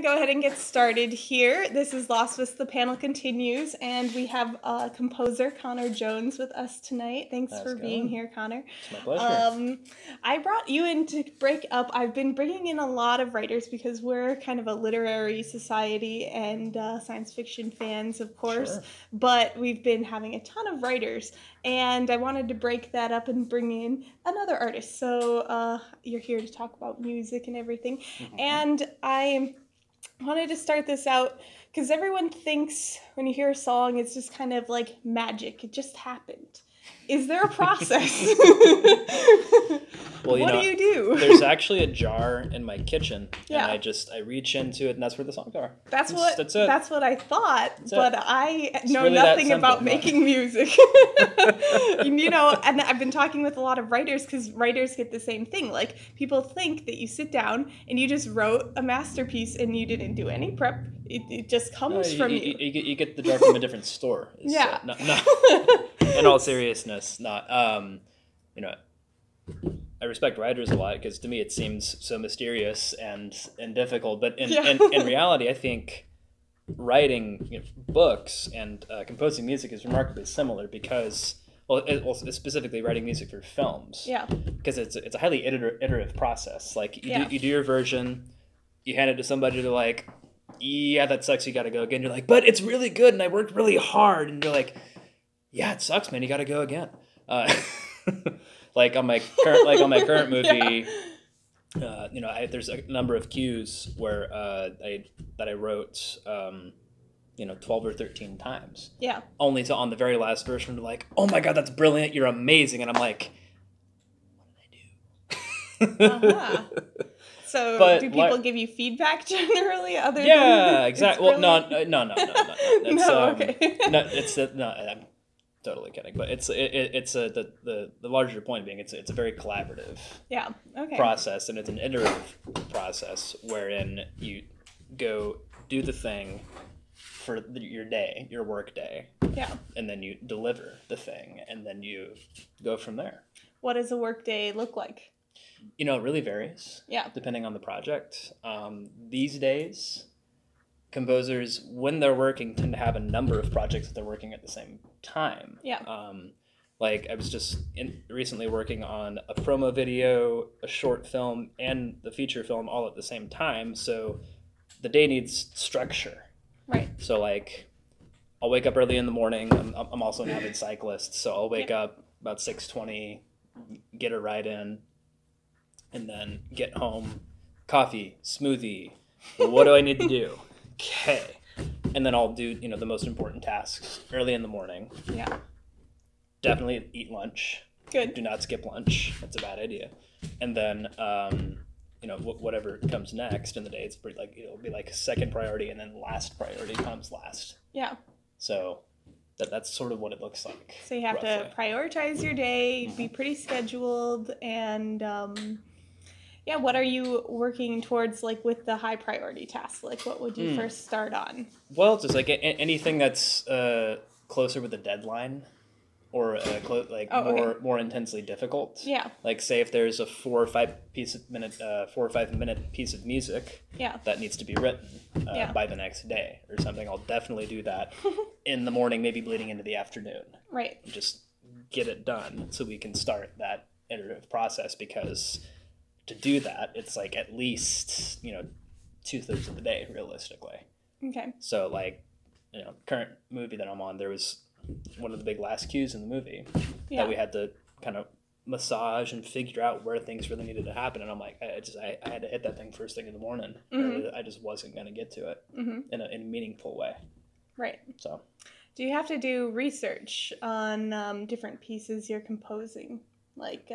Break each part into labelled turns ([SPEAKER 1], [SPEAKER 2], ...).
[SPEAKER 1] Go ahead and get started here. This is LASFS The Panel Continues, and we have composer Conor Jones with us tonight. Thanks for being here, Conor.
[SPEAKER 2] It's my pleasure.
[SPEAKER 1] I brought you in to break up. I've been bringing in a lot of writers because we're kind of a literary society and science fiction fans, of course,
[SPEAKER 2] Sure.
[SPEAKER 1] But we've been having a ton of writers, and I wanted to break that up and bring in another artist. So you're here to talk about music and everything, and I wanted to start this out because everyone thinks when you hear a song, it's just kind of like magic. It just happened. Is there a process?
[SPEAKER 2] Well,
[SPEAKER 1] what do you do?
[SPEAKER 2] There's actually a jar in my kitchen,
[SPEAKER 1] Yeah.
[SPEAKER 2] and I reach into it, and that's where the songs are.
[SPEAKER 1] That's
[SPEAKER 2] it.
[SPEAKER 1] what I thought, but I know
[SPEAKER 2] really
[SPEAKER 1] nothing
[SPEAKER 2] simple,
[SPEAKER 1] about making music. You know, and I've been talking with a lot of writers because writers get the same thing. Like, people think that you sit down and you just wrote a masterpiece and you didn't do any prep. It just comes from you.
[SPEAKER 2] You get the jar from a different store.
[SPEAKER 1] Yeah.
[SPEAKER 2] No, in all seriousness, not. I respect writers a lot because to me it seems so mysterious and difficult. But in reality, I think writing books and composing music is remarkably similar because, specifically writing music for films.
[SPEAKER 1] Yeah.
[SPEAKER 2] Because it's a highly iterative process. Like you do your version, you hand it to somebody, they're like, yeah, that sucks, you gotta go again. You're like, but it's really good and I worked really hard. And you're like, yeah, it sucks, man, you gotta go again. Like on my current movie, there's a number of cues where I wrote 12 or 13 times.
[SPEAKER 1] Yeah.
[SPEAKER 2] Only to on the very last version, like, oh my god, that's brilliant, you're amazing, and I'm like, what did I do?
[SPEAKER 1] So do people give you feedback generally?
[SPEAKER 2] Exactly. Well, no. It's,
[SPEAKER 1] okay.
[SPEAKER 2] I'm totally kidding, but the larger point being it's a very collaborative process, and it's an iterative process wherein you go do the thing for your work day, and then you deliver the thing, and then you go from there.
[SPEAKER 1] What does a work day look like?
[SPEAKER 2] It really varies. Yeah. Depending on the project. These days, composers, when they're working, tend to have a number of projects that they're working at the same time.
[SPEAKER 1] Yeah.
[SPEAKER 2] Like I was just recently working on a promo video, a short film, and the feature film all at the same time. So the day needs structure.
[SPEAKER 1] Right.
[SPEAKER 2] So like, I'll wake up early in the morning. I'm also an avid cyclist, so I'll wake up about 6:20, get a ride in, and then get home, coffee, smoothie. What do I need to do? Okay. And then I'll do, the most important tasks early in the morning.
[SPEAKER 1] Yeah.
[SPEAKER 2] Definitely eat lunch.
[SPEAKER 1] Good.
[SPEAKER 2] Do not skip lunch. That's a bad idea. And then, whatever comes next in the day, it's pretty it'll be like second priority, and then last priority comes last.
[SPEAKER 1] Yeah.
[SPEAKER 2] So that's sort of what it looks like.
[SPEAKER 1] So you have to prioritize your day, be pretty scheduled, and what are you working towards, like, with the high priority tasks? Like, what would you first start on?
[SPEAKER 2] Well, just like anything that's closer with a deadline, or more intensely difficult. Yeah. Like, say if there's a 4 or 5 minute piece of music that needs to be written by the next day or something, I'll definitely do that in the morning, maybe bleeding into the afternoon. Right. Just get it done so we can start that iterative process, because to do that, it's like at least 2/3 of the day realistically. Okay. So current movie that I'm on, there was one of the big last cues in the movie that we had to kind of massage and figure out where things really needed to happen, and I'm like, I had to hit that thing first thing in the morning. I just wasn't going to get to it in a meaningful way. Right. So,
[SPEAKER 1] do you have to do research on different pieces you're composing? Like,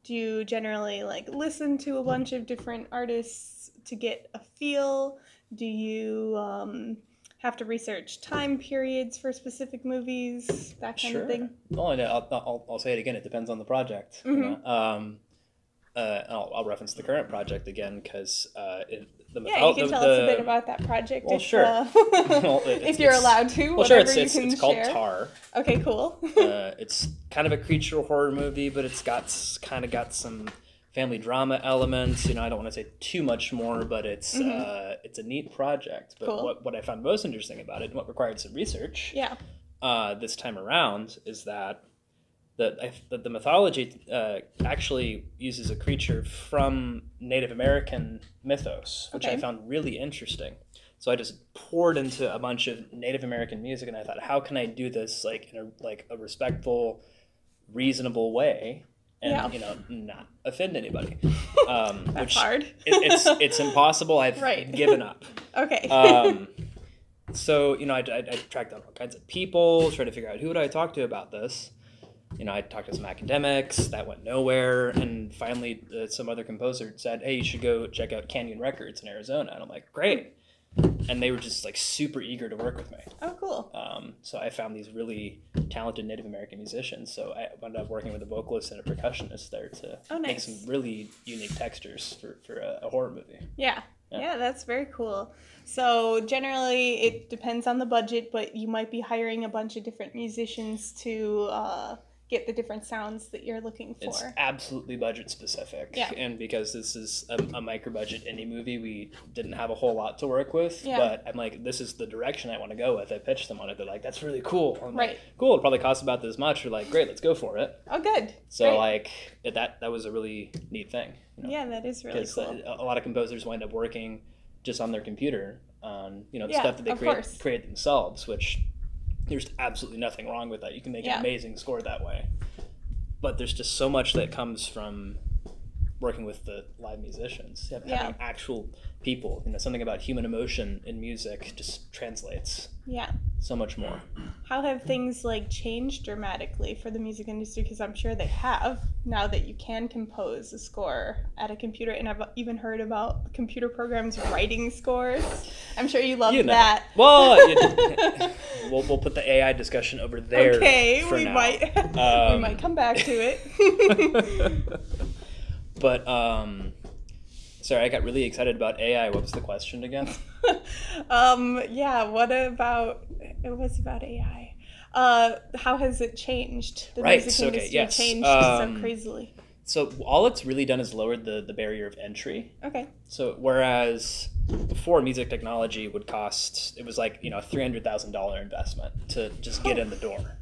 [SPEAKER 1] do you generally listen to a bunch of different artists to get a feel? Do you have to research time periods for specific movies, that kind of thing?
[SPEAKER 2] Well, I'll say it again. It depends on the project. I'll reference the current project again because
[SPEAKER 1] you can tell us a bit about that project.
[SPEAKER 2] Well, sure.
[SPEAKER 1] If you're allowed to.
[SPEAKER 2] Well, sure. It's called Tar.
[SPEAKER 1] Okay, cool.
[SPEAKER 2] It's kind of a creature horror movie, but it's got some family drama elements. I don't want to say too much more, but it's a neat project. But
[SPEAKER 1] cool.
[SPEAKER 2] what I found most interesting about it, and what required some research, this time around, is that the mythology actually uses a creature from Native American mythos, which I found really interesting. So I just poured into a bunch of Native American music, and I thought, how can I do this in a respectful, reasonable way, and not offend anybody?
[SPEAKER 1] That's
[SPEAKER 2] which
[SPEAKER 1] hard.
[SPEAKER 2] it's impossible. I've given up.
[SPEAKER 1] Okay.
[SPEAKER 2] So I tracked down all kinds of people, tried to figure out who would I talk to about this. I talked to some academics, that went nowhere, and finally some other composer said, hey, you should go check out Canyon Records in Arizona. And I'm like, great. And they were just super eager to work with me.
[SPEAKER 1] Oh, cool.
[SPEAKER 2] So I found these really talented Native American musicians. So I ended up working with a vocalist and a percussionist there to make some really unique textures for a horror movie.
[SPEAKER 1] Yeah, that's very cool. So generally it depends on the budget, but you might be hiring a bunch of different musicians to get the different sounds that you're looking for.
[SPEAKER 2] It's absolutely budget specific. Yeah. And because this is a micro budget indie movie, we didn't have a whole lot to work with. Yeah. But I'm like, this is the direction I want to go with. I pitched them on it. They're like, that's really cool. I'm like, cool. It'll probably cost about this much. We're like, great, let's go for it.
[SPEAKER 1] Oh, good.
[SPEAKER 2] So that was a really neat thing.
[SPEAKER 1] Yeah, that is really cool.
[SPEAKER 2] A lot of composers wind up working just on their computer on stuff that they create themselves, which there's absolutely nothing wrong with that. You can make an amazing score that way. But there's just so much that comes from working with the live musicians. Having actual people, something about human emotion in music just translates. Yeah. So much more.
[SPEAKER 1] How have things changed dramatically for the music industry? Because I'm sure they have, now that you can compose a score at a computer. And I've even heard about computer programs writing scores. I'm sure you love that.
[SPEAKER 2] Well, we'll put the AI discussion over there.
[SPEAKER 1] Okay,
[SPEAKER 2] we
[SPEAKER 1] might come back to it.
[SPEAKER 2] But sorry, I got really excited about AI. What was the question again?
[SPEAKER 1] It was about AI. How has it changed? The music industry changed so crazily.
[SPEAKER 2] So all it's really done is lowered the barrier of entry.
[SPEAKER 1] Okay.
[SPEAKER 2] So whereas before, music technology would cost, it was a $300,000 investment to just get in the door.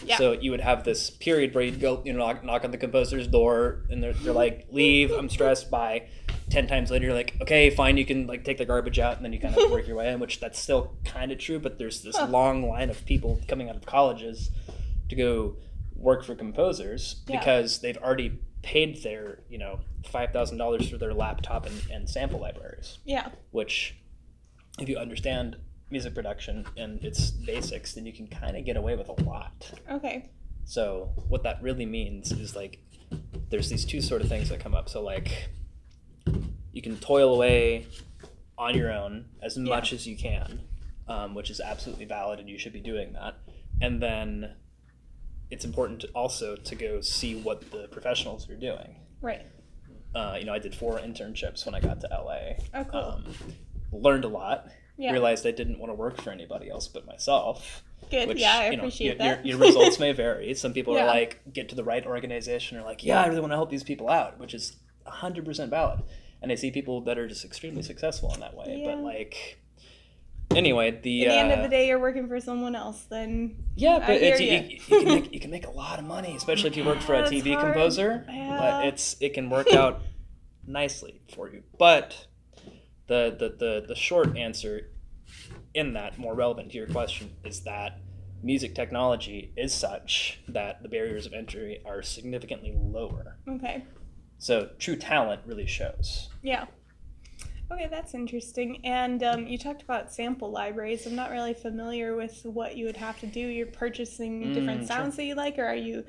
[SPEAKER 2] Yeah. So you would have this period where you'd go, knock on the composer's door, and they're like, leave, I'm stressed. By 10 times later, you're like, okay, fine, you can take the garbage out, and then you kind of work your way in, which that's still kind of true, but there's this long line of people coming out of colleges to go work for composers because they've already paid their, $5,000 for their laptop and sample libraries. Yeah. Which, if you understand music production and its basics, then you can kind of get away with a lot. Okay. So what that really means is there's these two sort of things that come up. So you can toil away on your own as much as you can, which is absolutely valid, and you should be doing that. And then it's important to go see what the professionals are doing. Right. I did 4 internships when I got to LA. Oh, cool. Learned a lot. Yeah. Realized I didn't want to work for anybody else but myself.
[SPEAKER 1] Good. Which, I appreciate that.
[SPEAKER 2] Your results may vary. Some people are get to the right organization, or I really want to help these people out, which is 100% valid. And I see people that are just extremely successful in that way. Yeah. But anyway, at the
[SPEAKER 1] end of the day, you're working for someone else. Then
[SPEAKER 2] but you can make a lot of money, especially if you work for a TV composer. Yeah. But it can work out nicely for you. But the short answer in that, more relevant to your question, is that music technology is such that the barriers of entry are significantly lower. Okay. So true talent really shows.
[SPEAKER 1] Yeah. Okay, that's interesting. And you talked about sample libraries. I'm not really familiar with what you would have to do. You're purchasing different sounds that you like, or are you...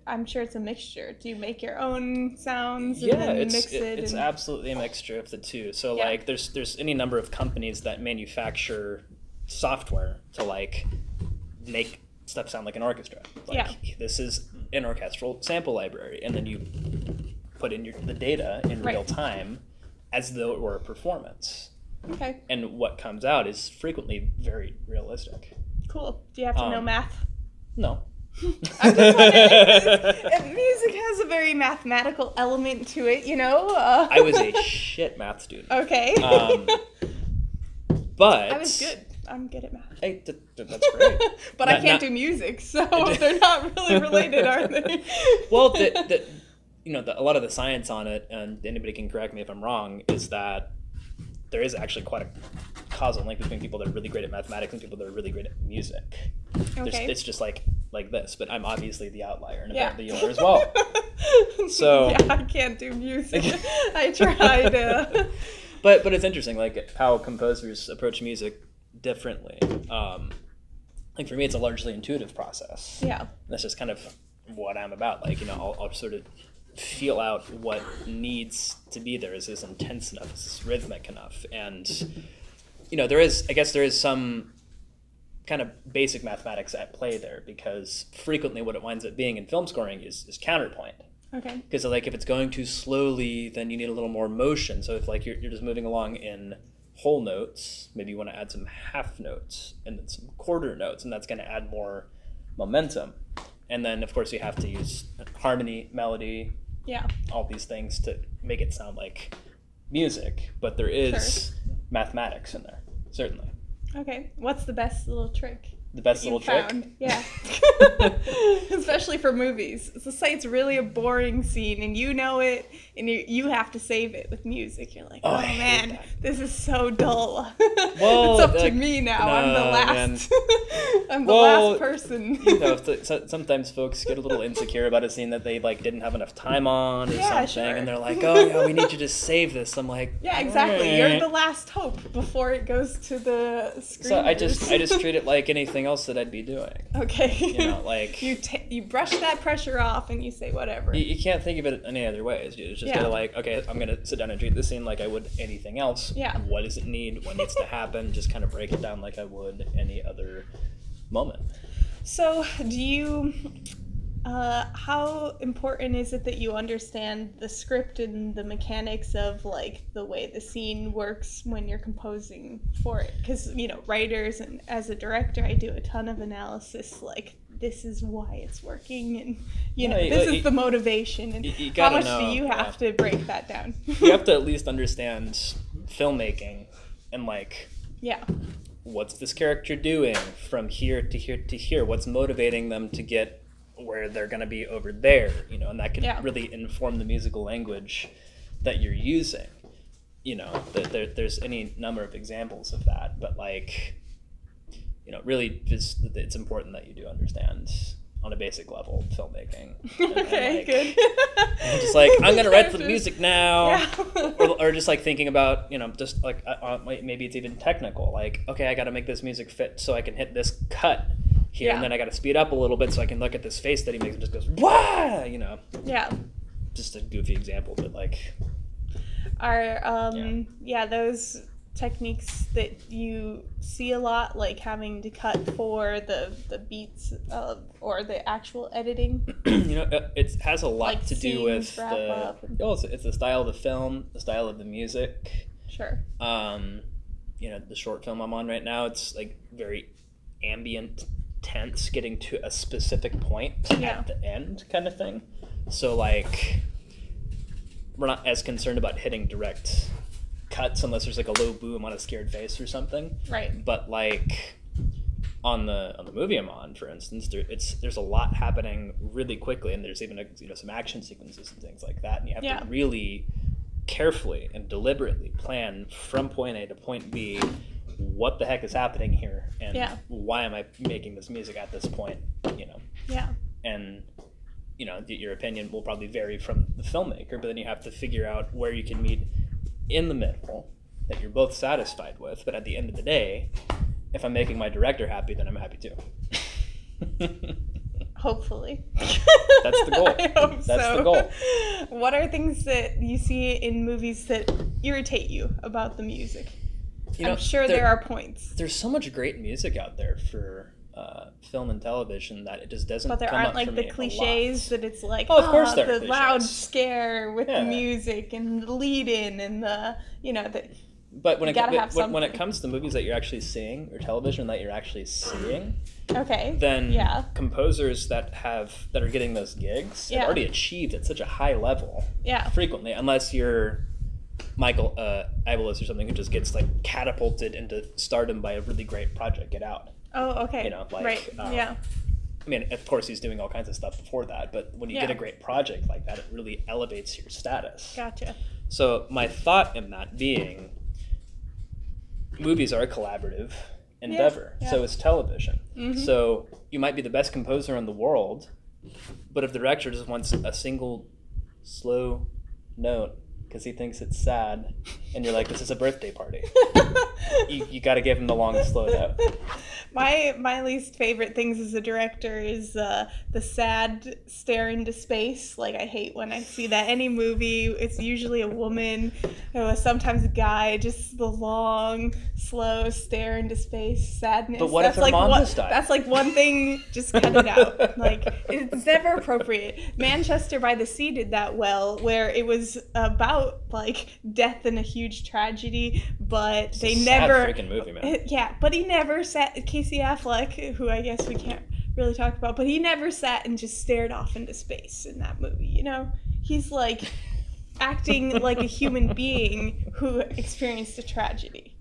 [SPEAKER 1] I'm sure it's a mixture. Do you make your own sounds and then mix it?
[SPEAKER 2] It's absolutely a mixture of the two. So there's any number of companies that manufacture software to make stuff sound like an orchestra. This is an orchestral sample library, and then you put in the data in real time as though it were a performance. Okay. And what comes out is frequently very realistic.
[SPEAKER 1] Cool. Do you have to know math?
[SPEAKER 2] No.
[SPEAKER 1] I'm just wondering if music has a very mathematical element to it, you know?
[SPEAKER 2] I was a shit math student.
[SPEAKER 1] Okay.
[SPEAKER 2] But
[SPEAKER 1] I was good. I'm good at math.
[SPEAKER 2] Hey, that's great.
[SPEAKER 1] But I can't do music, so they're not really related, are they?
[SPEAKER 2] Well, a lot of the science on it, and anybody can correct me if I'm wrong, is that there is actually quite a causal link between people that are really great at mathematics and people that are really great at music.
[SPEAKER 1] Okay.
[SPEAKER 2] It's just like this, but I'm obviously the outlier, and apparently you are as well. So
[SPEAKER 1] yeah, I can't do music. I tried.
[SPEAKER 2] But it's interesting, like how composers approach music differently. Like for me, it's a largely intuitive process.
[SPEAKER 1] Yeah.
[SPEAKER 2] That's just kind of what I'm about. Like, I'll sort of feel out what needs to be there. Is this intense enough? Is this rhythmic enough? And there is some kind of basic mathematics at play there, because frequently what it winds up being in film scoring is counterpoint.
[SPEAKER 1] Okay.
[SPEAKER 2] Because like if it's going too slowly, then you need a little more motion. So if like you're just moving along in whole notes, maybe you want to add some half notes and then some quarter notes, and that's going to add more momentum. And then of course you have to use harmony, melody, all these things to make it sound like music. But there is mathematics in there, certainly.
[SPEAKER 1] Okay. What's the best little trick?
[SPEAKER 2] The best little trick?
[SPEAKER 1] Yeah. Especially for movies. So say it's really a boring scene and you know it, and you have to save it with music. You're like, oh man, this is so dull. Well, it's up to me now. No, I'm the last. I'm the last person.
[SPEAKER 2] Sometimes folks get a little insecure about a scene that they like didn't have enough time on or something, and they're like, oh yeah, we need you to save this. I'm like,
[SPEAKER 1] yeah, exactly. You're the last hope before it goes to the screen.
[SPEAKER 2] So I just treat it like anything else that I'd be doing.
[SPEAKER 1] Okay.
[SPEAKER 2] Like
[SPEAKER 1] you brush that pressure off and you say whatever.
[SPEAKER 2] You can't think of it any other ways. You just gotta like, okay, I'm gonna sit down and treat this scene like I would anything else.
[SPEAKER 1] Yeah.
[SPEAKER 2] What does it need? What needs to happen? Just kind of break it down like I would any other moment.
[SPEAKER 1] So do you how important is it that you understand the script and the mechanics of like the way the scene works when you're composing for it? Because writers, and as a director I do a ton of analysis, like this is why it's working, and this is the motivation, and how much do you have to break that down?
[SPEAKER 2] You have to at least understand filmmaking and like what's this character doing from here to here to here, what's motivating them to get where they're going to be over there, and that can really inform the musical language that you're using. There's any number of examples of that, but like, really it's important that you do understand on a basic level filmmaking.
[SPEAKER 1] Okay, good.
[SPEAKER 2] And just like, I'm going to write the music now, or just like thinking about, just like maybe it's even technical, like, okay, I got to make this music fit so I can hit this cut here, and then I got to speed up a little bit so I can look at this face that he makes and just goes, wah,
[SPEAKER 1] Yeah.
[SPEAKER 2] Just a goofy example, but like.
[SPEAKER 1] Are, those techniques that you see a lot, like having to cut for the beats or the actual editing?
[SPEAKER 2] It has a lot
[SPEAKER 1] like
[SPEAKER 2] to do with
[SPEAKER 1] it's
[SPEAKER 2] the style of the film, the style of the music.
[SPEAKER 1] Sure.
[SPEAKER 2] The short film I'm on right now, it's like very ambient, tense, getting to a specific point at the end kind of thing. So like, we're not as concerned about hitting direct cuts unless there's like a low boom on a scared face or something.
[SPEAKER 1] Right.
[SPEAKER 2] But like on the movie I'm on, for instance, there's a lot happening really quickly, and there's even some action sequences and things like that, and you have to really carefully and deliberately plan from point A to point B what the heck is happening here, and why am I making this music at this point,
[SPEAKER 1] Yeah.
[SPEAKER 2] And your opinion will probably vary from the filmmaker, but then you have to figure out where you can meet in the middle that you're both satisfied with. But at the end of the day, if I'm making my director happy, then I'm happy too.
[SPEAKER 1] Hopefully.
[SPEAKER 2] That's the goal.
[SPEAKER 1] I hope
[SPEAKER 2] That's the goal.
[SPEAKER 1] What are things that you see in movies that irritate you about the music? I'm sure there are points.
[SPEAKER 2] There's so much great music out there for film and television that it just doesn't.
[SPEAKER 1] But there
[SPEAKER 2] come
[SPEAKER 1] aren't
[SPEAKER 2] up
[SPEAKER 1] like
[SPEAKER 2] for
[SPEAKER 1] the
[SPEAKER 2] me
[SPEAKER 1] cliches that it's like,
[SPEAKER 2] of course there are
[SPEAKER 1] the loud
[SPEAKER 2] cliches.
[SPEAKER 1] scare with the music and the lead in and the
[SPEAKER 2] But when it comes to movies that you're actually seeing, or television that you're actually seeing, then composers that are getting those gigs have already achieved at such a high level frequently, unless you're Michael Ibelis or something who just gets like catapulted into stardom by a really great project. Get Out.
[SPEAKER 1] Oh, okay.
[SPEAKER 2] You know, like
[SPEAKER 1] right.
[SPEAKER 2] I mean, of course, he's doing all kinds of stuff before that, but when you get a great project like that, it really elevates your status.
[SPEAKER 1] Gotcha.
[SPEAKER 2] So my thought in that being, movies are a collaborative endeavor. So is television. Mm-hmm. So you might be the best composer in the world, but if the director just wants a single slow note because he thinks it's sad, and you're like, this is a birthday party, you got to give him the long slow note.
[SPEAKER 1] My least favorite things as a director is the sad stare into space. Like, I hate when I see that. Any movie, it's usually a woman, sometimes a guy, just the long, slow stare into space, sadness.
[SPEAKER 2] But what if their mom just died?
[SPEAKER 1] That's like one thing, just cut it out. Like, it's never appropriate. Manchester by the Sea did that well, where it was about, like, death and a huge tragedy, but
[SPEAKER 2] it's
[SPEAKER 1] they
[SPEAKER 2] a
[SPEAKER 1] never...
[SPEAKER 2] sad freaking movie, man.
[SPEAKER 1] Yeah, but he never sat... Casey Affleck, who I guess we can't really talk about, but he never sat and just stared off into space in that movie, you know? He's, like, acting like a human being who experienced a tragedy.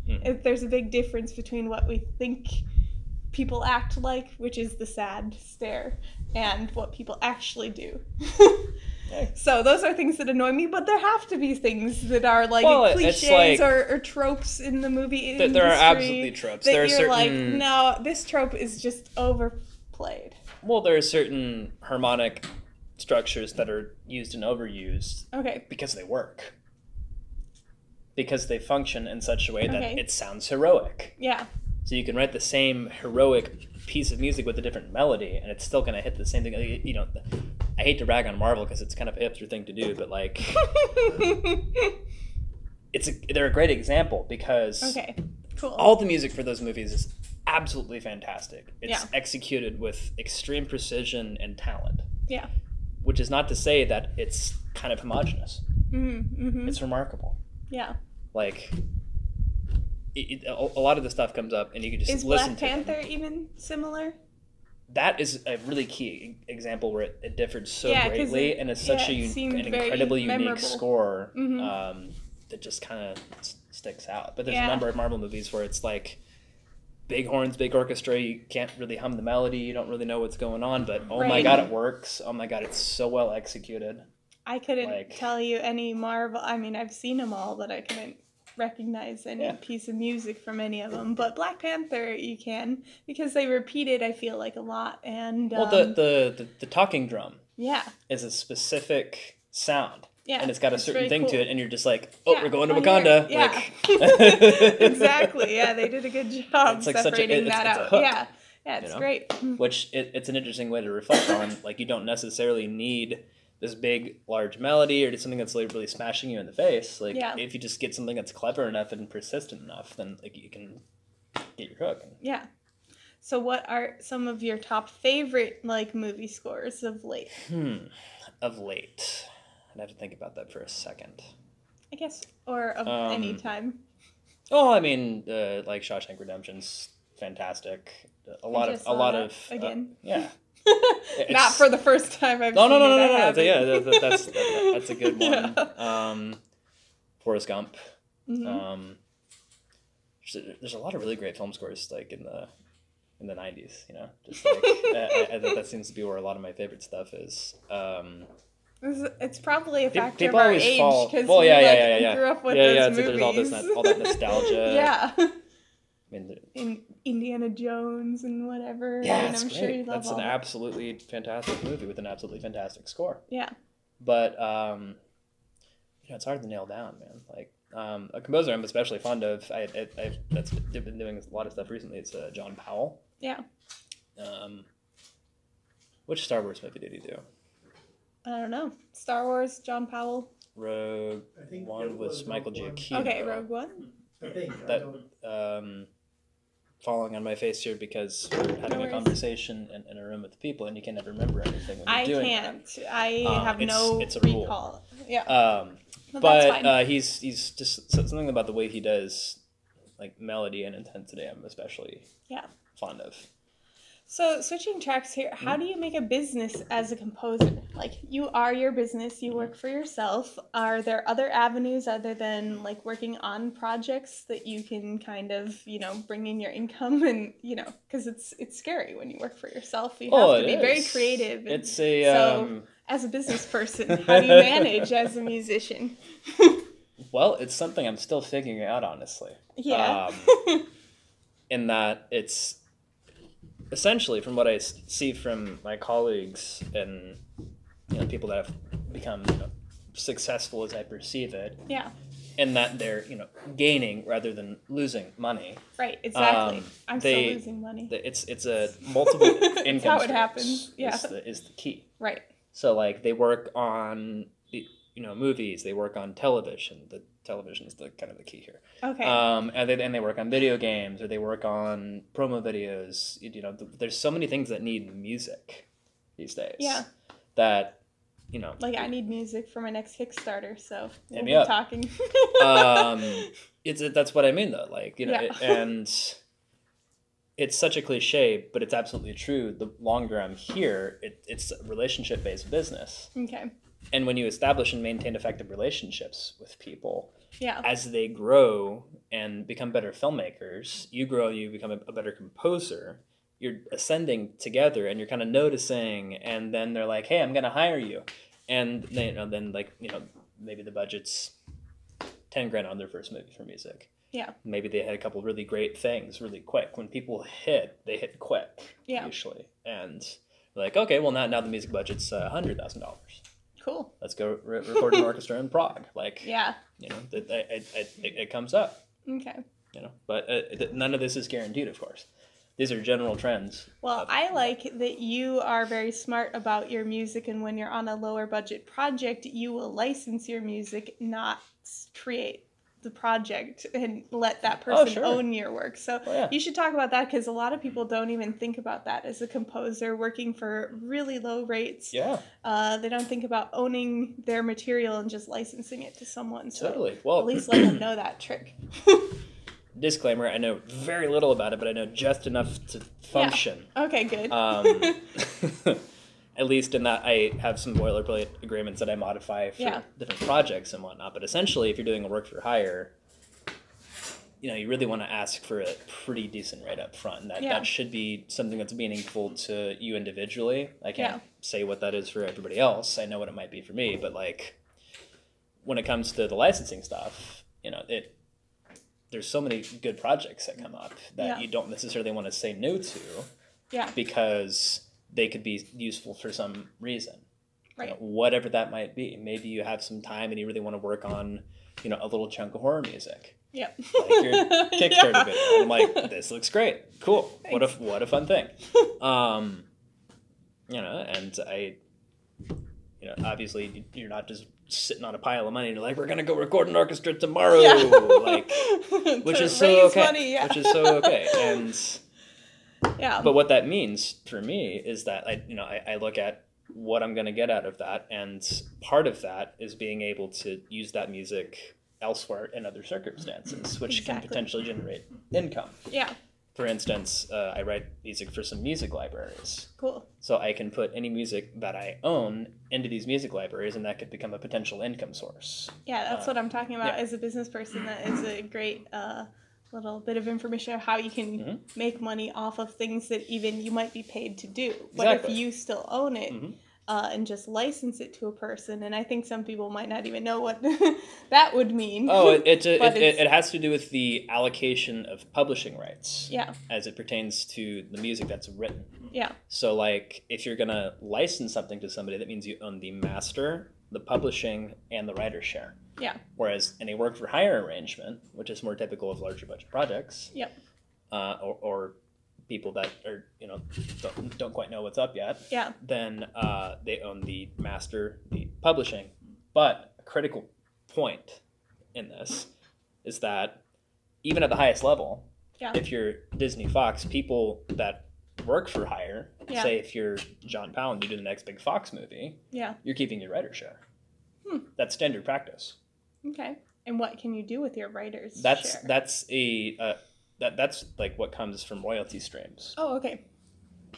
[SPEAKER 1] There's a big difference between what we think people act like, which is the sad stare, and what people actually do. So those are things that annoy me, but there have to be things that are like cliches or tropes in the movie industry.
[SPEAKER 2] There are absolutely tropes.
[SPEAKER 1] There are certain... like, no, this trope is just overplayed.
[SPEAKER 2] Well, there are certain harmonic structures that are used and overused because they work. Because they function in such a way that it sounds heroic.
[SPEAKER 1] Yeah.
[SPEAKER 2] So you can write the same heroic piece of music with a different melody, and it's still going to hit the same thing. You know, I hate to rag on Marvel because it's kind of a hipster thing to do, but like, they're a great example because all the music for those movies is absolutely fantastic. It's executed with extreme precision and talent. Yeah. Which is not to say that it's kind of homogenous. Mm-hmm. It's remarkable. Yeah. Like... a lot of the stuff comes up, and you can just listen to it.
[SPEAKER 1] Is Black Panther even similar?
[SPEAKER 2] That is a really key example where it differed so greatly, and it's such an incredibly unique score that just kind of sticks out. But there's a number of Marvel movies where it's like big horns, big orchestra, you can't really hum the melody, you don't really know what's going on, but oh my god, it works. Oh my god, it's so well executed.
[SPEAKER 1] I couldn't tell you any Marvel. I mean, I've seen them all, but I couldn't recognize any piece of music from any of them, but Black Panther you can, because they repeat it, I feel like, a lot. And
[SPEAKER 2] well, the talking drum is a specific sound, and it's got a certain thing to it, and you're just like, we're going to Wakanda.
[SPEAKER 1] Exactly. They did a good job separating that out. It's great.
[SPEAKER 2] Which it's an interesting way to reflect on, like, you don't necessarily need this big, large melody or something that's like really smashing you in the face. Like, if you just get something that's clever enough and persistent enough, then like you can get your hook.
[SPEAKER 1] Yeah. So what are some of your top favorite like movie scores of late?
[SPEAKER 2] Of late. I'd have to think about that for a second.
[SPEAKER 1] I guess, or of any time.
[SPEAKER 2] Oh, I mean, like Shawshank Redemption's fantastic. A lot of
[SPEAKER 1] again.
[SPEAKER 2] Yeah.
[SPEAKER 1] Not for the first time I've
[SPEAKER 2] seen
[SPEAKER 1] it.
[SPEAKER 2] No. Yeah, that's a good one. Forrest Gump. Mm-hmm. There's a lot of really great film scores like in the 90s, you know. Just like I think that seems to be where a lot of my favorite stuff is.
[SPEAKER 1] It's probably a factor of our age because we grew up with those movies.
[SPEAKER 2] There's all that nostalgia.
[SPEAKER 1] I mean, in Indiana Jones and whatever.
[SPEAKER 2] Yeah,
[SPEAKER 1] and I'm sure you love
[SPEAKER 2] That's an absolutely fantastic movie with an absolutely fantastic score.
[SPEAKER 1] Yeah.
[SPEAKER 2] But it's hard to nail down, man. Like a composer I'm especially fond of. That's been doing a lot of stuff recently. It's John Powell.
[SPEAKER 1] Yeah.
[SPEAKER 2] Which Star Wars movie did he do?
[SPEAKER 1] I don't know. Star Wars, John Powell.
[SPEAKER 2] Rogue One was Michael Giacchino.
[SPEAKER 1] Okay, Rogue One.
[SPEAKER 3] I think.
[SPEAKER 2] That falling on my face here because we're having a conversation in a room with people, and you can never remember anything when you're doing that.
[SPEAKER 1] I have no
[SPEAKER 2] it's a
[SPEAKER 1] recall.
[SPEAKER 2] Rule.
[SPEAKER 1] Yeah.
[SPEAKER 2] But he's just something about the way he does like melody and intensity I'm especially fond of.
[SPEAKER 1] So switching tracks here, how do you make a business as a composer? Like, you are your business, you work for yourself. Are there other avenues other than like working on projects that you can kind of, bring in your income and, because it's scary when you work for yourself. You have to be very creative. And so as a business person, how do you manage as a musician?
[SPEAKER 2] Well, it's something I'm still figuring out, honestly.
[SPEAKER 1] Yeah.
[SPEAKER 2] In that it's essentially, from what I see from my colleagues and people that have become successful as I perceive it, in that they're gaining rather than losing money.
[SPEAKER 1] Right, exactly. I'm still losing money.
[SPEAKER 2] It's a multiple income.
[SPEAKER 1] It's how it happens. Yeah,
[SPEAKER 2] is the key.
[SPEAKER 1] Right.
[SPEAKER 2] So like they work on movies, they work on television. The television is the kind of the key here.
[SPEAKER 1] Okay.
[SPEAKER 2] And they work on video games, or they work on promo videos. There's so many things that need music these days.
[SPEAKER 1] Yeah.
[SPEAKER 2] That
[SPEAKER 1] like I need music for my next Kickstarter, so we'll be
[SPEAKER 2] up.
[SPEAKER 1] talking.
[SPEAKER 2] That's what I mean though. Like and it's such a cliche, but it's absolutely true. The longer I'm here, it's a relationship-based business.
[SPEAKER 1] Okay.
[SPEAKER 2] And when you establish and maintain effective relationships with people,
[SPEAKER 1] as
[SPEAKER 2] they grow and become better filmmakers, you grow, you become a better composer, you're ascending together and you're kind of noticing, and then they're like, hey, I'm going to hire you. And then maybe the budget's $10,000 on their first movie for music.
[SPEAKER 1] Yeah.
[SPEAKER 2] Maybe they had a couple really great things really quick. When people hit, they hit quick, usually. And they're like, okay, well now the music budget's $100,000.
[SPEAKER 1] Cool.
[SPEAKER 2] Let's go record an orchestra in Prague. Like, it comes up.
[SPEAKER 1] Okay.
[SPEAKER 2] But none of this is guaranteed, of course. These are general trends.
[SPEAKER 1] Well, I like that you are very smart about your music, and when you're on a lower budget project, you will license your music, not create the project and let that person own your work. So you should talk about that, because a lot of people don't even think about that as a composer working for really low rates.
[SPEAKER 2] Yeah.
[SPEAKER 1] They don't think about owning their material and just licensing it to someone. So
[SPEAKER 2] totally. Well,
[SPEAKER 1] at least let them know that trick.
[SPEAKER 2] Disclaimer, I know very little about it, but I know just enough to function.
[SPEAKER 1] Yeah. Okay, good.
[SPEAKER 2] At least in that I have some boilerplate agreements that I modify for different projects and whatnot. But essentially, if you're doing a work for hire, you really want to ask for a pretty decent rate up front. That should be something that's meaningful to you individually. I can't say what that is for everybody else. I know what it might be for me, but like when it comes to the licensing stuff, there's so many good projects that come up that you don't necessarily want to say no to, because they could be useful for some reason,
[SPEAKER 1] right?
[SPEAKER 2] Whatever that might be. Maybe you have some time and you really want to work on, a little chunk of horror music.
[SPEAKER 1] Yeah.
[SPEAKER 2] Like your Kickstarter video. And I'm like, this looks great. Cool. Thanks. What a fun thing. And I, obviously you're not just sitting on a pile of money and you're like, we're gonna go record an orchestra tomorrow, which is so okay. Money, which is so okay. And but what that means for me is that I look at what I'm gonna get out of that, and part of that is being able to use that music elsewhere in other circumstances, which can potentially generate income.
[SPEAKER 1] Yeah.
[SPEAKER 2] For instance, I write music for some music libraries.
[SPEAKER 1] Cool.
[SPEAKER 2] So I can put any music that I own into these music libraries, and that could become a potential income source.
[SPEAKER 1] Yeah, that's what I'm talking about. As a business person, that is a great little bit of information of how you can make money off of things that even you might be paid to do. But if you still own it, and just license it to a person, and I think some people might not even know what that would mean.
[SPEAKER 2] Oh, it has to do with the allocation of publishing rights.
[SPEAKER 1] Yeah.
[SPEAKER 2] As it pertains to the music that's written.
[SPEAKER 1] Yeah.
[SPEAKER 2] So, like, if you're gonna license something to somebody, that means you own the master, the publishing, and the writer's share.
[SPEAKER 1] Yeah.
[SPEAKER 2] Whereas in a work for hire arrangement, which is more typical of larger budget projects.
[SPEAKER 1] Yep.
[SPEAKER 2] Or people that are don't quite know what's up yet.
[SPEAKER 1] Yeah.
[SPEAKER 2] Then they own the master, the publishing. But a critical point in this is that even at the highest level,
[SPEAKER 1] Yeah.
[SPEAKER 2] If you're Disney Fox, people that work for hire, say if you're John Powell and you do the next big Fox movie, you're keeping your writer share. That's standard practice.
[SPEAKER 1] Okay. And what can you do with your writer's
[SPEAKER 2] share? That's like what comes from royalty streams.
[SPEAKER 1] Oh, okay.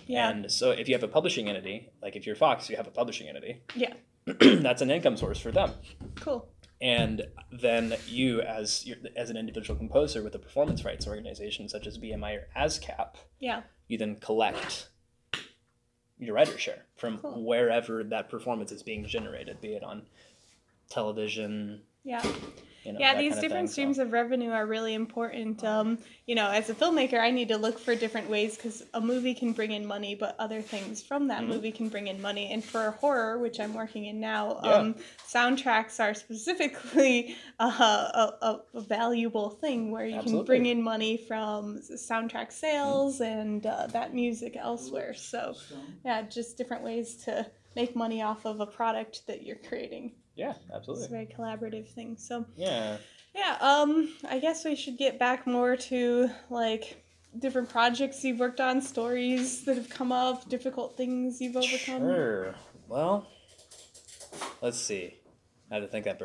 [SPEAKER 1] Yeah.
[SPEAKER 2] And so if you have a publishing entity, like if you're Fox, you have a publishing entity.
[SPEAKER 1] Yeah.
[SPEAKER 2] That's an income source for them.
[SPEAKER 1] Cool.
[SPEAKER 2] And then you, as an individual composer with a performance rights organization such as BMI or ASCAP, you then collect your writer share from wherever that performance is being generated, be it on television.
[SPEAKER 1] Yeah. These different streams of revenue are really important. As a filmmaker, I need to look for different ways because a movie can bring in money, but other things from that movie can bring in money. And for horror, which I'm working in now, soundtracks are specifically a valuable thing where you can bring in money from soundtrack sales and that music elsewhere. So, just different ways to make money off of a product that you're creating.
[SPEAKER 2] Yeah, absolutely.
[SPEAKER 1] It's a very collaborative thing. So
[SPEAKER 2] yeah,
[SPEAKER 1] I guess we should get back more to like different projects you've worked on, stories that have come up, difficult things you've overcome.
[SPEAKER 2] Sure. Well, let's see. I had to think that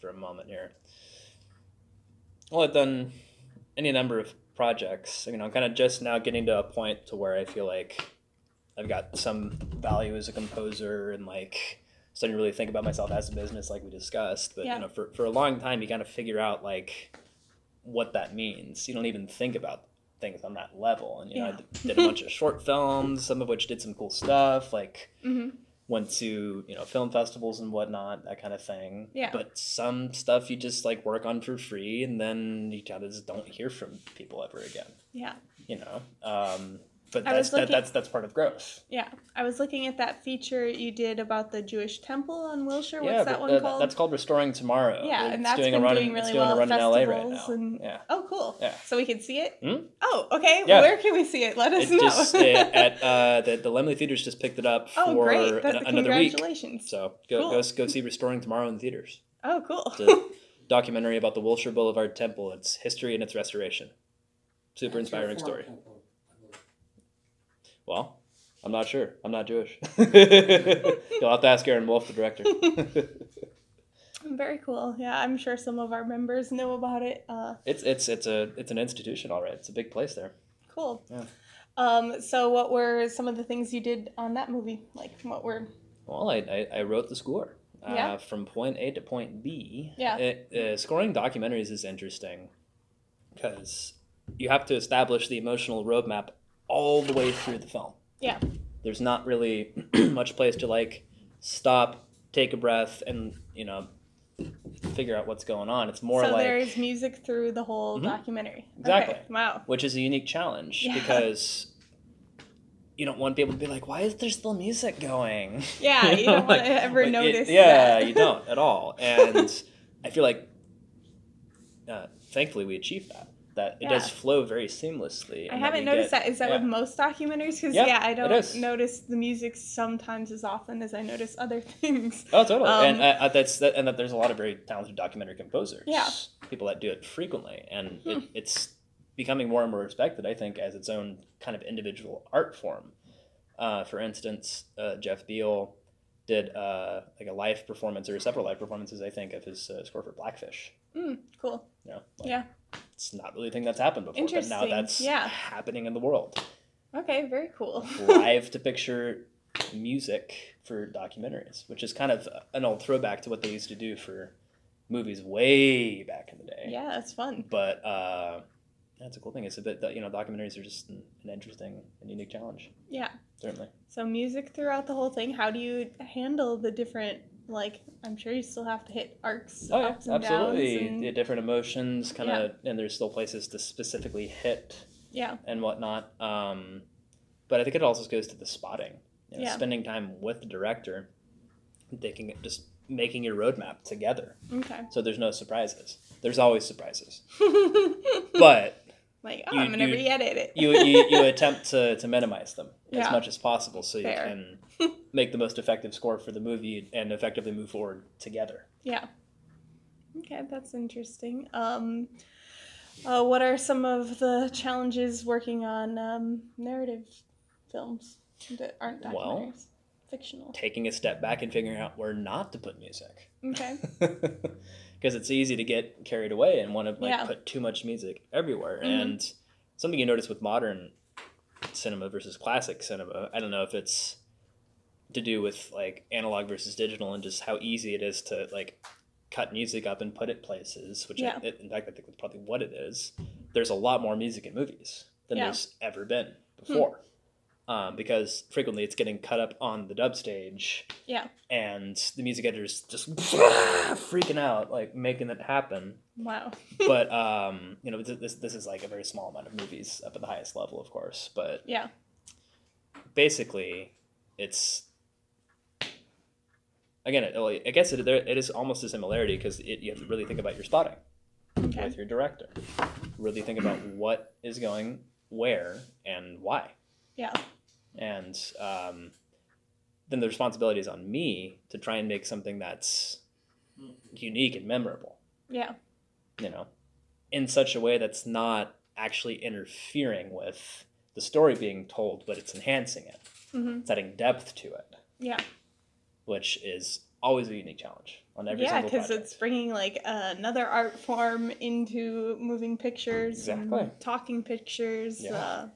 [SPEAKER 2] for a moment here. Well, I've done any number of projects. I'm kind of just now getting to a point to where I feel like I've got some value as a composer and like starting to really think about myself as a business like we discussed. But for a long time you kind of figure out like what that means. You don't even think about things on that level. And I did a bunch of short films, some of which did some cool stuff, like went to film festivals and whatnot, that kind of thing. But some stuff you just like work on for free and then you kind of just don't hear from people ever again. But that's part of growth.
[SPEAKER 1] Yeah. I was looking at that feature you did about the Jewish temple on Wilshire. What's that one called?
[SPEAKER 2] That's called Restoring Tomorrow.
[SPEAKER 1] Yeah, and that's doing really well at festivals.
[SPEAKER 2] In LA right now.
[SPEAKER 1] Oh, cool.
[SPEAKER 2] Yeah.
[SPEAKER 1] So we can see it?
[SPEAKER 2] Hmm?
[SPEAKER 1] Oh, okay. Yeah. Where can we see it? Let us know.
[SPEAKER 2] At the Lemley Theaters just picked it up for another
[SPEAKER 1] congratulations.
[SPEAKER 2] Week. So go see Restoring Tomorrow in theaters.
[SPEAKER 1] Oh, cool.
[SPEAKER 2] It's a documentary about the Wilshire Boulevard Temple, its history and its restoration. Super inspiring story. Well, I'm not sure. I'm not Jewish. You'll have to ask Aaron Wolf, the director.
[SPEAKER 1] Very cool. Yeah, I'm sure some of our members know about it.
[SPEAKER 2] It's an institution, all right. It's a big place there.
[SPEAKER 1] Cool.
[SPEAKER 2] Yeah.
[SPEAKER 1] So what were some of the things you did on that movie? Like, what were?
[SPEAKER 2] Well, I wrote the score. From point A to point B.
[SPEAKER 1] Yeah.
[SPEAKER 2] Scoring documentaries is interesting because you have to establish the emotional roadmap all the way through the film.
[SPEAKER 1] Yeah.
[SPEAKER 2] There's not really much place to like stop, take a breath, and figure out what's going on. It's more
[SPEAKER 1] so
[SPEAKER 2] like
[SPEAKER 1] there's music through the whole documentary.
[SPEAKER 2] Exactly.
[SPEAKER 1] Okay. Wow.
[SPEAKER 2] Which is a unique challenge because you don't want people to be like, why is there still music going?
[SPEAKER 1] Yeah, you don't want to ever notice that.
[SPEAKER 2] Yeah, you don't at all. And I feel like thankfully we achieved that. That it does flow very seamlessly.
[SPEAKER 1] I haven't noticed that. Is that with most documentaries? Because I don't notice the music sometimes as often as I notice other things.
[SPEAKER 2] Oh, totally. And that there's a lot of very talented documentary composers.
[SPEAKER 1] Yeah.
[SPEAKER 2] People that do it frequently, and it's becoming more and more respected, I think, as its own kind of individual art form. For instance, Jeff Beal did like a live performance or several live performances, I think, of his score for Blackfish.
[SPEAKER 1] Cool.
[SPEAKER 2] Yeah. It's not really a thing that's happened before, but now that's happening in the world.
[SPEAKER 1] Okay, very cool.
[SPEAKER 2] Live to picture music for documentaries, which is kind of an old throwback to what they used to do for movies way back in the day.
[SPEAKER 1] Yeah, that's fun.
[SPEAKER 2] But that's a cool thing. It's a bit that documentaries are just an interesting and unique challenge.
[SPEAKER 1] Yeah,
[SPEAKER 2] certainly.
[SPEAKER 1] So music throughout the whole thing. How do you handle the different? Like, I'm sure you still have to hit arcs, ups and
[SPEAKER 2] absolutely.
[SPEAKER 1] downs. And...
[SPEAKER 2] the different emotions, kind of, and there's still places to specifically hit, and whatnot. But I think it also goes to the spotting. Spending time with the director, just making your roadmap together.
[SPEAKER 1] Okay.
[SPEAKER 2] So there's no surprises. There's always surprises. But
[SPEAKER 1] like, I'm gonna re-edit it.
[SPEAKER 2] you attempt to minimize them as much as possible, so you can make the most effective score for the movie and effectively move forward together.
[SPEAKER 1] Yeah. Okay, that's interesting. What are some of the challenges working on narrative films that aren't documentaries?
[SPEAKER 2] Well,
[SPEAKER 1] fictional.
[SPEAKER 2] Taking a step back and figuring out where not to put music.
[SPEAKER 1] Okay.
[SPEAKER 2] Because it's easy to get carried away and want to put too much music everywhere. Mm-hmm. And something you notice with modern cinema versus classic cinema, I don't know if it's to do with like analog versus digital and just how easy it is to like cut music up and put it places, which in fact I think that's probably what it is. There's a lot more music in movies than there's ever been before. Because frequently it's getting cut up on the dub stage.
[SPEAKER 1] Yeah.
[SPEAKER 2] And the music editor's just freaking out, like making it happen.
[SPEAKER 1] Wow.
[SPEAKER 2] But this is like a very small amount of movies up at the highest level, of course. But basically, it's again, I guess it is almost a similarity because you have to really think about your spotting with your director. Really think about what is going where and why.
[SPEAKER 1] Yeah.
[SPEAKER 2] And then the responsibility is on me to try and make something that's unique and memorable.
[SPEAKER 1] Yeah.
[SPEAKER 2] In such a way that's not actually interfering with the story being told, but it's enhancing it. Mm-hmm. It's adding depth to it.
[SPEAKER 1] Yeah.
[SPEAKER 2] Which is always a unique challenge on every single project. Yeah, because
[SPEAKER 1] it's bringing like another art form into moving pictures.
[SPEAKER 2] Exactly.
[SPEAKER 1] And talking pictures.
[SPEAKER 2] Yeah.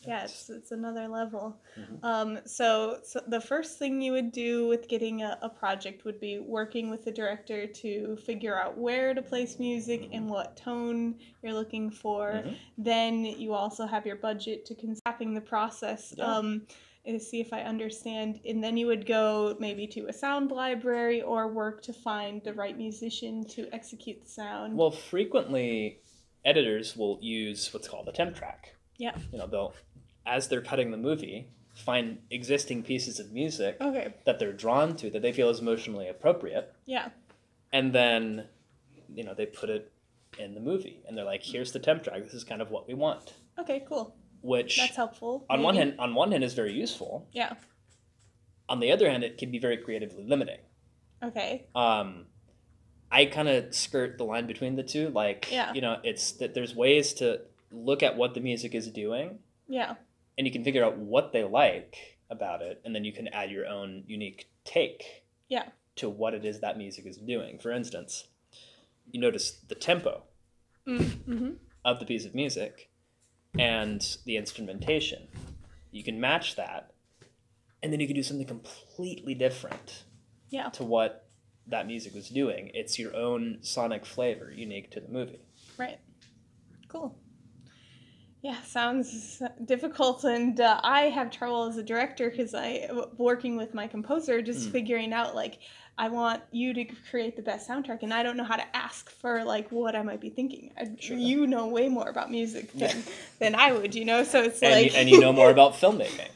[SPEAKER 1] It's another level. Mm-hmm. So the first thing you would do with getting a project would be working with the director to figure out where to place music and what tone you're looking for. Mm-hmm. Then you also have your budget to capping the process. To see if I understand, and then you would go maybe to a sound library or work to find the right musician to execute the sound.
[SPEAKER 2] Well, frequently editors will use what's called a temp track.
[SPEAKER 1] Yeah.
[SPEAKER 2] They'll, as they're cutting the movie, find existing pieces of music that they're drawn to, that they feel is emotionally appropriate.
[SPEAKER 1] Yeah.
[SPEAKER 2] And then, they put it in the movie. And they're like, here's the temp track. This is kind of what we want.
[SPEAKER 1] Okay, cool.
[SPEAKER 2] Which
[SPEAKER 1] that's helpful.
[SPEAKER 2] On one hand is very useful.
[SPEAKER 1] Yeah.
[SPEAKER 2] On the other hand, it can be very creatively limiting.
[SPEAKER 1] Okay.
[SPEAKER 2] I kind of skirt the line between the two. Like, it's that there's ways to look at what the music is doing.
[SPEAKER 1] Yeah.
[SPEAKER 2] And you can figure out what they like about it, and then you can add your own unique take.
[SPEAKER 1] Yeah.
[SPEAKER 2] To what it is that music is doing. For instance, you notice the tempo of the piece of music and the instrumentation. You can match that, and then you can do something completely different to what that music was doing. It's your own sonic flavor, unique to the movie.
[SPEAKER 1] Right. Cool. Yeah, sounds difficult, and I have trouble as a director because working with my composer, just figuring out, like, I want you to create the best soundtrack, and I don't know how to ask for, like, what I might be thinking.
[SPEAKER 2] Sure.
[SPEAKER 1] You know way more about music than I would, so it's
[SPEAKER 2] and you know more about filmmaking.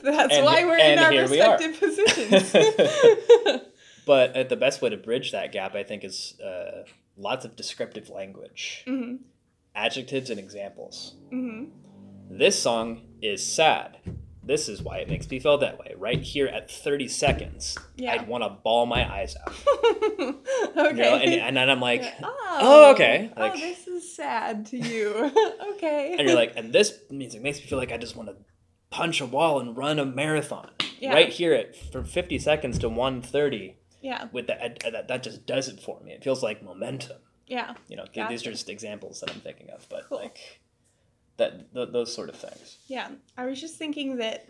[SPEAKER 1] That's why we're in our respective positions.
[SPEAKER 2] But the best way to bridge that gap, I think, is lots of descriptive language. Mm-hmm. Adjectives and examples. Mm-hmm. This song is sad. This is why it makes me feel that way. Right here at 30 seconds, I'd want to bawl my eyes out.
[SPEAKER 1] Okay.
[SPEAKER 2] And then I'm like, okay. Like,
[SPEAKER 1] this is sad to you. Okay.
[SPEAKER 2] And you're like, and this music makes me feel like I just want to punch a wall and run a marathon. Yeah. Right here from 50 seconds to 1:30.
[SPEAKER 1] Yeah.
[SPEAKER 2] With that just does it for me. It feels like momentum.
[SPEAKER 1] Yeah.
[SPEAKER 2] These are just examples that I'm thinking of, but cool. Those sort of things.
[SPEAKER 1] Yeah. I was just thinking that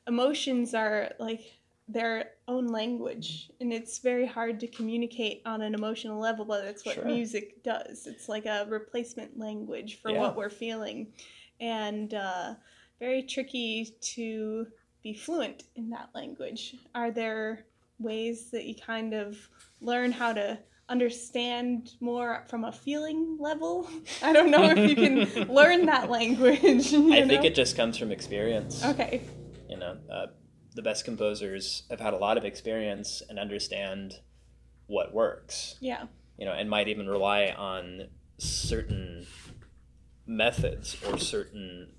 [SPEAKER 1] emotions are like their own language, and it's very hard to communicate on an emotional level, but that's what music does. It's like a replacement language for what we're feeling, and very tricky to be fluent in that language. Are there ways that you kind of learn how to understand more from a feeling level? I don't know if you can learn that language. I
[SPEAKER 2] think it just comes from experience.
[SPEAKER 1] Okay.
[SPEAKER 2] The best composers have had a lot of experience and understand what works.
[SPEAKER 1] Yeah.
[SPEAKER 2] And might even rely on certain methods or certain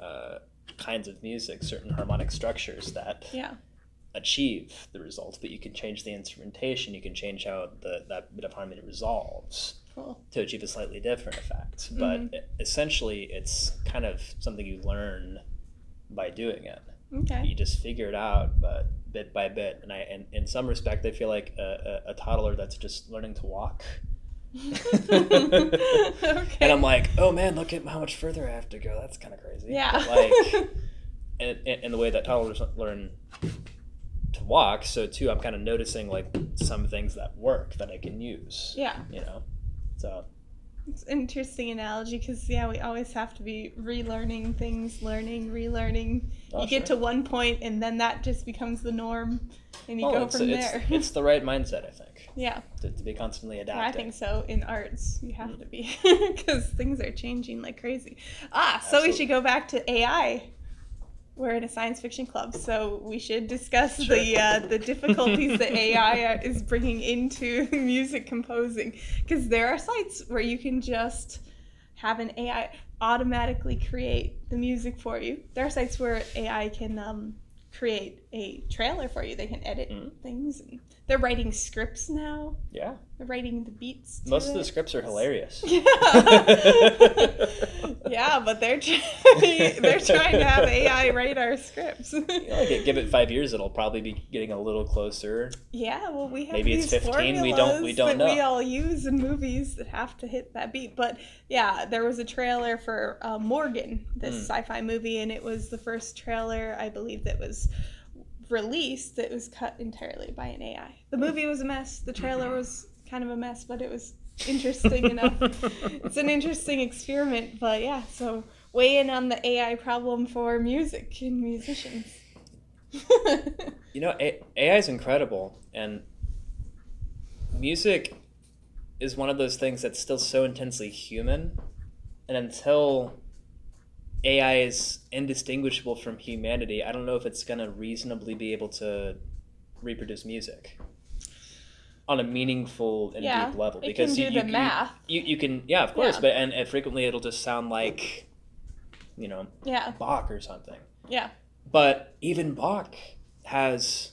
[SPEAKER 2] kinds of music, certain harmonic structures that achieve the results, but you can change the instrumentation, you can change how that bit of harmony resolves. to achieve a slightly different effect. But essentially, it's kind of something you learn by doing it.
[SPEAKER 1] Okay.
[SPEAKER 2] You just figure it out, but bit by bit. And in some respect, I feel like a toddler that's just learning to walk.
[SPEAKER 1] Okay.
[SPEAKER 2] And I'm like, oh man, look at how much further I have to go. That's kind of crazy.
[SPEAKER 1] Yeah.
[SPEAKER 2] But like, in the way that toddlers learn to walk, so too, I'm kind of noticing like some things that work that I can use.
[SPEAKER 1] Yeah.
[SPEAKER 2] So.
[SPEAKER 1] It's an interesting analogy because, we always have to be relearning things, learning, relearning. You get to one point and then that just becomes the norm and you go from there.
[SPEAKER 2] It's the right mindset, I think.
[SPEAKER 1] Yeah.
[SPEAKER 2] To be constantly adapting.
[SPEAKER 1] I think so. In arts, you have to be because things are changing like crazy. So we should go back to AI. We're in a science fiction club, so we should discuss the difficulties that AI is bringing into music composing. Because there are sites where you can just have an AI automatically create the music for you. There are sites where AI can create a trailer for you. They can edit things. And they're writing scripts now.
[SPEAKER 2] Yeah.
[SPEAKER 1] They're writing the beats.
[SPEAKER 2] Most of the scripts are hilarious.
[SPEAKER 1] Yeah. Yeah, but they're trying to have AI write our scripts.
[SPEAKER 2] Give it 5 years, it'll probably be getting a little closer.
[SPEAKER 1] Yeah, well, we have
[SPEAKER 2] maybe
[SPEAKER 1] these
[SPEAKER 2] it's 15. We don't know.
[SPEAKER 1] We all use in movies that have to hit that beat. But yeah, there was a trailer for Morgan, this sci-fi movie, and it was the first trailer I believe that was released that was cut entirely by an AI. The movie was a mess. The trailer was kind of a mess, but it was interesting enough. It's an interesting experiment, but yeah, so weigh in on the AI problem for music and musicians.
[SPEAKER 2] AI is incredible, and music is one of those things that's still so intensely human, and until AI is indistinguishable from humanity, I don't know if it's going to reasonably be able to reproduce music on a meaningful and deep level. Because
[SPEAKER 1] it can do the math.
[SPEAKER 2] You can, of course, but and frequently it'll just sound like, Bach or something.
[SPEAKER 1] Yeah.
[SPEAKER 2] But even Bach has,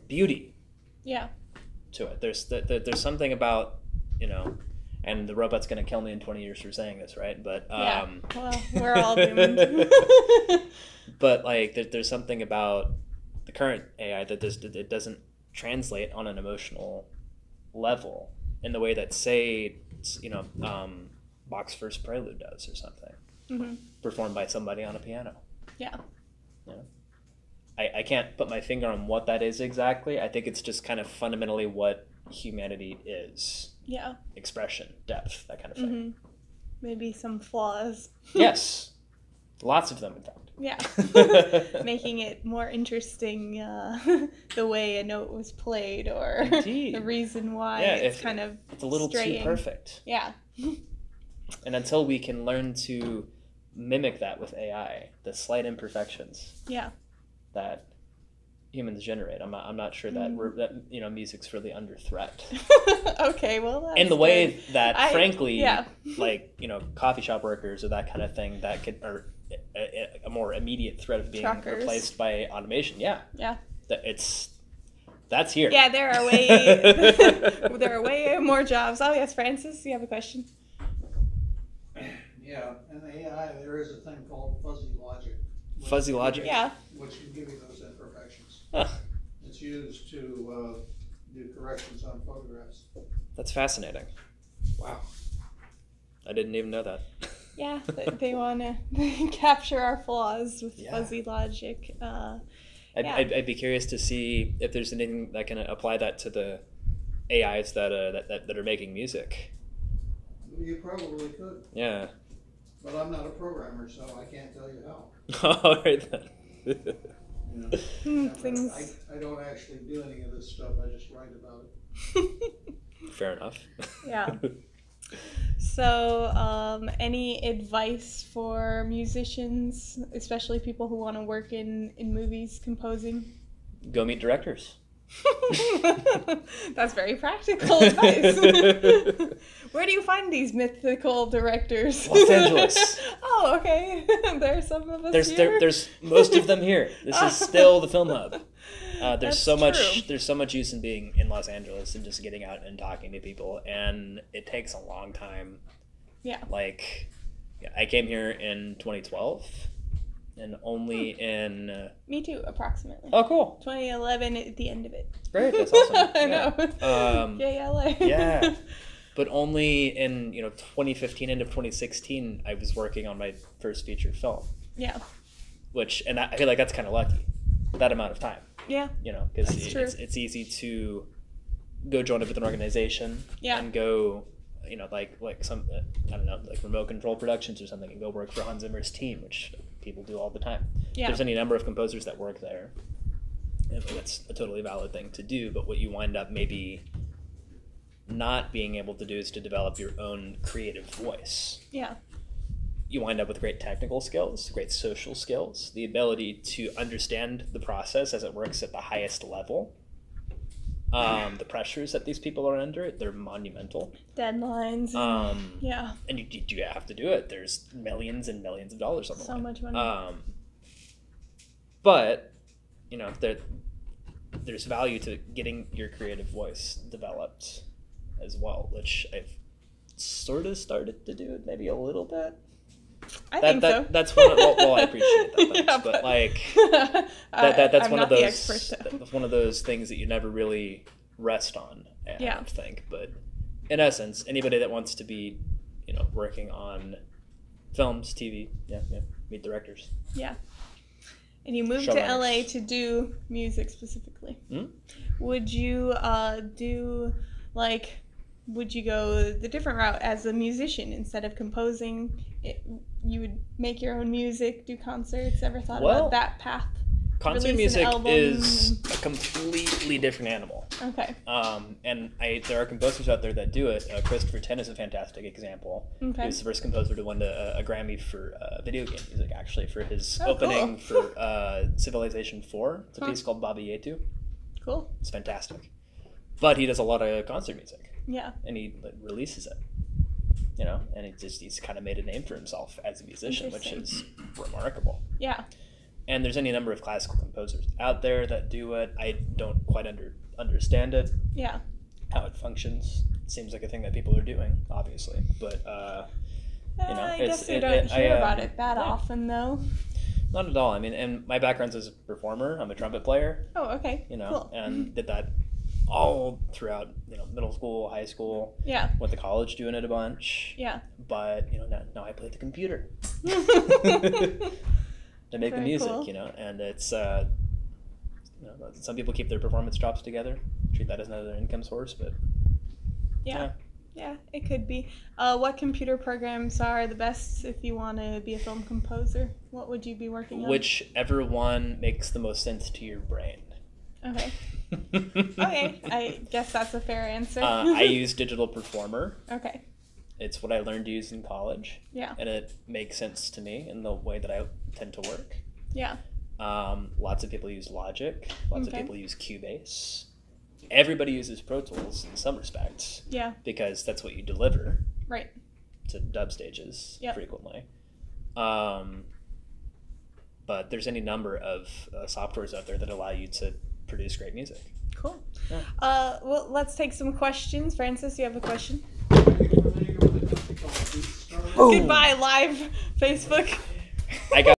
[SPEAKER 2] beauty.
[SPEAKER 1] Yeah.
[SPEAKER 2] To it. There's something about, and the robot's going to kill me in 20 years for saying this, right? But
[SPEAKER 1] well, we're all doomed.
[SPEAKER 2] But like, there's something about the current AI that it doesn't translate on an emotional level in the way that, say, Bach's First Prelude does or something, performed by somebody on a piano.
[SPEAKER 1] Yeah.
[SPEAKER 2] I can't put my finger on what that is exactly. I think it's just kind of fundamentally what humanity is.
[SPEAKER 1] Yeah.
[SPEAKER 2] Expression, depth, that kind of thing.
[SPEAKER 1] Maybe some flaws.
[SPEAKER 2] Yes. Lots of them, in fact.
[SPEAKER 1] Yeah. Making it more interesting, the way a note was played, or the reason why it's kind of
[SPEAKER 2] it's a little
[SPEAKER 1] straying.
[SPEAKER 2] Too perfect.
[SPEAKER 1] Yeah.
[SPEAKER 2] And until we can learn to mimic that with AI, the slight imperfections that humans generate, I'm not sure that music's really under threat.
[SPEAKER 1] Okay, well, that's
[SPEAKER 2] in the way that, frankly,
[SPEAKER 1] yeah.
[SPEAKER 2] like, coffee shop workers or that kind of thing that could, or a more immediate threat of being
[SPEAKER 1] Truckers.
[SPEAKER 2] Replaced by automation. Yeah. That's here.
[SPEAKER 1] Yeah, there are way more jobs. Oh yes, Francis, you have a question?
[SPEAKER 3] Yeah, in AI there is a thing called fuzzy logic.
[SPEAKER 2] Fuzzy logic.
[SPEAKER 1] Yeah.
[SPEAKER 3] Which can give you those imperfections.
[SPEAKER 2] Huh.
[SPEAKER 3] It's used to do corrections on photographs.
[SPEAKER 2] That's fascinating. Wow. I didn't even know that.
[SPEAKER 1] Yeah, they want to capture our flaws with fuzzy logic.
[SPEAKER 2] I'd be curious to see if there's anything that can apply that to the AIs that are making music.
[SPEAKER 3] You probably could.
[SPEAKER 2] Yeah.
[SPEAKER 3] But I'm not a programmer, so I can't tell you how.
[SPEAKER 2] All right then.
[SPEAKER 3] I don't actually do any of this stuff. I just write about it.
[SPEAKER 2] Fair enough.
[SPEAKER 1] Yeah. So, any advice for musicians, especially people who want to work in movies composing?
[SPEAKER 2] Go meet directors.
[SPEAKER 1] That's very practical advice. Where do you find these mythical directors?
[SPEAKER 2] Los Angeles.
[SPEAKER 1] Oh, okay. There's some of us here.
[SPEAKER 2] There's most of them here. This is still the Film Hub. There's so much use in being in Los Angeles and just getting out and talking to people, and it takes a long time.
[SPEAKER 1] Yeah.
[SPEAKER 2] Like, I came here in 2012, and only in...
[SPEAKER 1] Me too, approximately.
[SPEAKER 2] Oh, cool.
[SPEAKER 1] 2011 at the end of it.
[SPEAKER 2] Great, that's awesome.
[SPEAKER 1] I know. Yay, LA.
[SPEAKER 2] Yeah. But only in 2015 into 2016, I was working on my first feature film.
[SPEAKER 1] Yeah.
[SPEAKER 2] And I feel like that's kind of lucky, that amount of time.
[SPEAKER 1] Yeah.
[SPEAKER 2] Because it's easy to go join up with an organization and go, like some, I don't know, like remote control productions or something, and go work for Hans Zimmer's team, which people do all the time.
[SPEAKER 1] Yeah.
[SPEAKER 2] There's any number of composers that work there. And that's a totally valid thing to do, but what you wind up maybe not being able to do is to develop your own creative voice.
[SPEAKER 1] Yeah.
[SPEAKER 2] You wind up with great technical skills, great social skills, the ability to understand the process as it works at the highest level. The pressures that these people are under, they're monumental.
[SPEAKER 1] Deadlines.
[SPEAKER 2] And you have to do it. There's millions and millions of dollars on the line.
[SPEAKER 1] So much money.
[SPEAKER 2] But, there's value to getting your creative voice developed as well, which I've sort of started to do maybe a little bit.
[SPEAKER 1] I think so.
[SPEAKER 2] That's one of, well, I appreciate that, thanks, but like that's one of those. That's one of those things that you never really rest on. I don't think, but in essence, anybody that wants to be, working on films, TV, meet directors.
[SPEAKER 1] Yeah. And you moved to LA to do music specifically.
[SPEAKER 2] Mm-hmm.
[SPEAKER 1] Would you would you go the different route as a musician instead of composing? You would make your own music, do concerts. Ever thought about that path?
[SPEAKER 2] Concert music is a completely different animal.
[SPEAKER 1] Okay.
[SPEAKER 2] And there are composers out there that do it. Christopher Tin is a fantastic example.
[SPEAKER 1] Okay.
[SPEAKER 2] He was the first composer to win a Grammy for video game music, actually, for his opening for Civilization 4. It's a piece called Baba Yetu.
[SPEAKER 1] Cool.
[SPEAKER 2] It's fantastic. But he does a lot of concert music.
[SPEAKER 1] Yeah.
[SPEAKER 2] And he releases it. And he's kind of made a name for himself as a musician, which is remarkable.
[SPEAKER 1] Yeah.
[SPEAKER 2] And there's any number of classical composers out there that do it. I don't quite understand it.
[SPEAKER 1] Yeah.
[SPEAKER 2] How it functions. It seems like a thing that people are doing, obviously. But,
[SPEAKER 1] I guess we don't hear about it that often, though.
[SPEAKER 2] Not at all. I mean, and my background's as a performer. I'm a trumpet player.
[SPEAKER 1] Oh, okay.
[SPEAKER 2] Cool. And did that all throughout, middle school, high school.
[SPEAKER 1] Yeah.
[SPEAKER 2] Went to college doing it a bunch.
[SPEAKER 1] Yeah.
[SPEAKER 2] But, now I play the computer. To make the music, and it's, some people keep their performance drops together, treat that as another income source, but
[SPEAKER 1] yeah, it could be. What computer programs are the best if you want to be a film composer? What would you be working on?
[SPEAKER 2] Whichever one makes the most sense to your brain.
[SPEAKER 1] Okay. Okay, I guess that's a fair answer.
[SPEAKER 2] I use Digital Performer.
[SPEAKER 1] Okay.
[SPEAKER 2] It's what I learned to use in college.
[SPEAKER 1] Yeah. And
[SPEAKER 2] it makes sense to me in the way that I tend to work.
[SPEAKER 1] Yeah.
[SPEAKER 2] Lots of people use Logic. Lots of people use Cubase. Everybody uses Pro Tools in some respects.
[SPEAKER 1] Yeah.
[SPEAKER 2] Because that's what you deliver.
[SPEAKER 1] Right.
[SPEAKER 2] To dub stages frequently. But there's any number of softwares out there that allow you to produce great music.
[SPEAKER 1] Cool. Yeah. Well, let's take some questions. Francis, you have a question? Goodbye, live Facebook.
[SPEAKER 2] I got